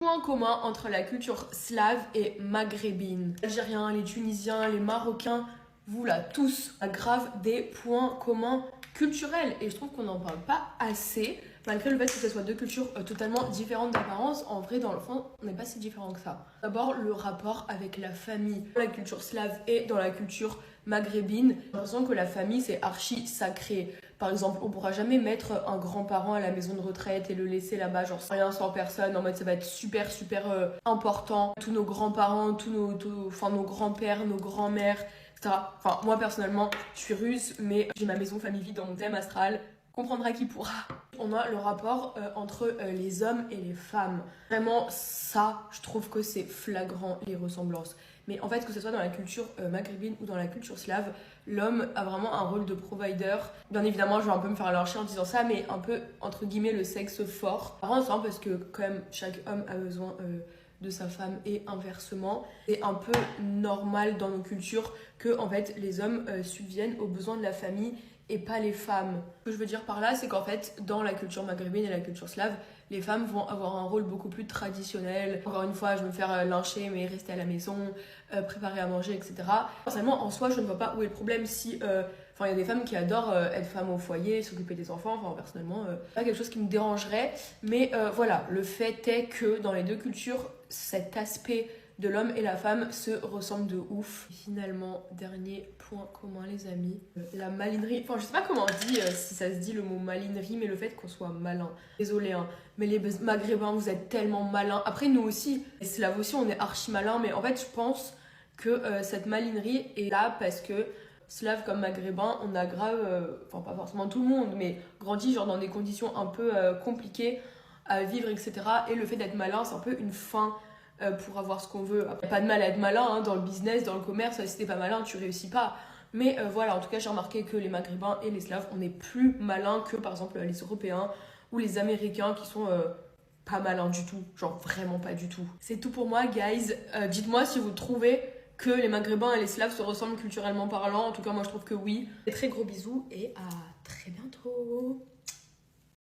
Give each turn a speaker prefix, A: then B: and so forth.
A: Point commun entre la culture slave et maghrébine. Les Algériens, les Tunisiens, les Marocains, vous là, tous, grave des points communs culturels. Et je trouve qu'on n'en parle pas assez, malgré le fait que ce soit deux cultures totalement différentes d'apparence. En vrai, dans le fond, on n'est pas si différents que ça. D'abord, le rapport avec la famille. Dans la culture slave et dans la culture maghrébine, j'ai l'impression que la famille, c'est archi sacré. Par exemple, on pourra jamais mettre un grand-parent à la maison de retraite et le laisser là-bas, genre sans rien, sans personne, en mode ça va être super important. Tous nos grands-parents, nos grands-pères, nos grands-mères, etc. Enfin, moi personnellement, je suis russe, mais j'ai ma maison famille vide dans mon thème astral. Comprendra qui pourra. On a le rapport entre les hommes et les femmes. Vraiment, ça, je trouve que c'est flagrant, les ressemblances. Mais en fait, que ce soit dans la culture maghrébine ou dans la culture slave, l'homme a vraiment un rôle de provider. Bien évidemment, je vais un peu me faire lyncher en disant ça, mais un peu, entre guillemets, le sexe fort. Vraiment, c'est parce que quand même, chaque homme a besoin de sa femme et inversement. C'est un peu normal dans nos cultures que, en fait, les hommes subviennent aux besoins de la famille et pas les femmes. Ce que je veux dire par là, c'est qu'en fait, dans la culture maghrébine et la culture slave, les femmes vont avoir un rôle beaucoup plus traditionnel. Encore une fois, je vais me faire lyncher, mais rester à la maison, préparer à manger, etc. Personnellement, en soi, je ne vois pas où est le problème si... il y a des femmes qui adorent être femmes au foyer, s'occuper des enfants. Enfin, personnellement, pas quelque chose qui me dérangerait. Mais voilà, le fait est que dans les deux cultures, cet aspect de l'homme et la femme se ressemblent de ouf. Et finalement, dernier point commun, les amis, la malinerie. Enfin, je sais pas comment on dit, si ça se dit le mot malinerie, mais le fait qu'on soit malin. Désolée, hein, mais les maghrébins, vous êtes tellement malins. Après, nous aussi, les slaves aussi, on est archi malins, mais en fait, je pense que cette malinerie est là parce que slaves comme maghrébins, on a grave, pas forcément tout le monde, mais grandi genre dans des conditions un peu compliquées à vivre, etc. Et le fait d'être malin, c'est un peu une fin pour avoir ce qu'on veut. Après, pas de mal à être malin hein, dans le business, dans le commerce, si t'es pas malin, tu réussis pas. Mais voilà, en tout cas, j'ai remarqué que les maghrébins et les slaves, on est plus malins que par exemple les Européens ou les Américains qui sont pas malins du tout. Genre vraiment pas du tout. C'est tout pour moi, guys. Dites-moi si vous trouvez que les maghrébins et les slaves se ressemblent culturellement parlant. En tout cas, moi je trouve que oui. Des très gros bisous et à très bientôt.